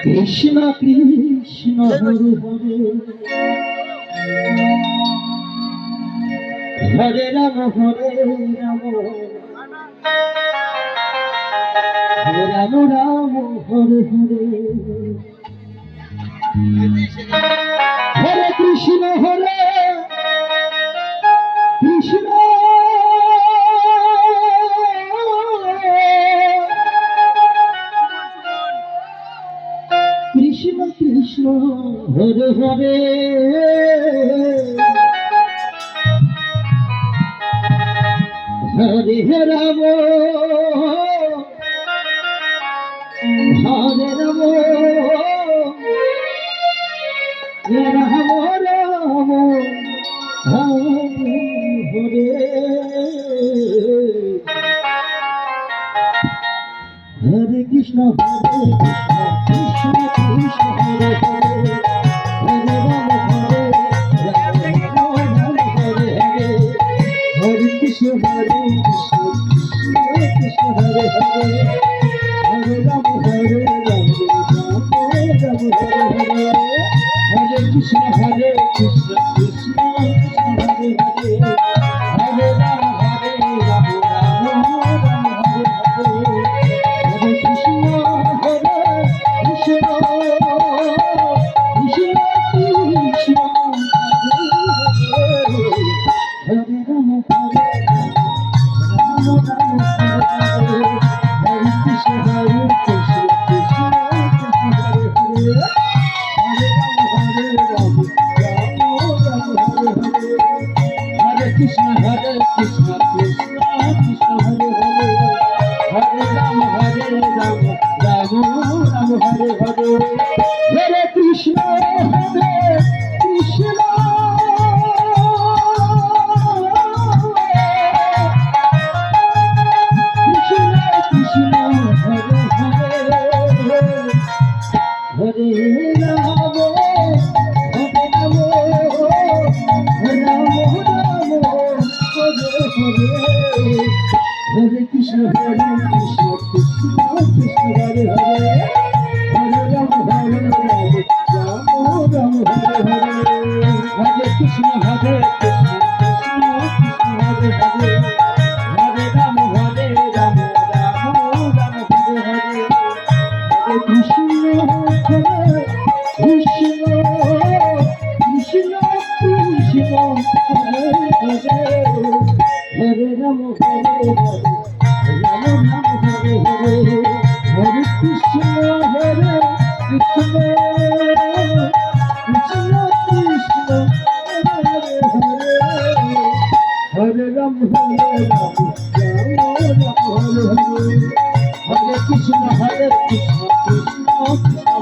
Krishna Krishna Hare Hare Ram Ram Ram Hare Hare Hare Krishna Krishna Krishna Krishna Hare Hare Hare Ram Hare Ram Ram Ram Hare Hare Hare Krishna Krishna Krishna Hare Hare Hare Ram Hare Hare Hare Krishna Krishna Krishna Hare Hare Hare Ram Ram Ram Hare Hare Hare Krishna Krishna Krishna Hare Hare Hare Ram Ram Ram Hare Hare Hare Krishna Krishna Krishna Krishna Hare Ram Hare Krishna Krishna Krishna Hare Hare Hare Ram Ram Ram Hare Krishna Krishna Krishna Krishna Hare Hare Hare Ram Ram Ram Hare Hare Hare Krishna Krishna Krishna Hare Hare Hare Ram Ram Hare Krishna Krishna Krishna Krishna Hare Hare Hare Ram Ram Hare Hare Hare Krishna Krishna Krishna Hare Hare Hare Ram Ram Ram Hare Hare Hare Krishna Krishna Krishna Krishna Hare Hare Hare Ram Ram Ram Hare Hare Hare Krishna Krishna Krishna Krishna Hare Hare Hare Ram Ram Ram Hare Hare Hare Krishna Krishna Krishna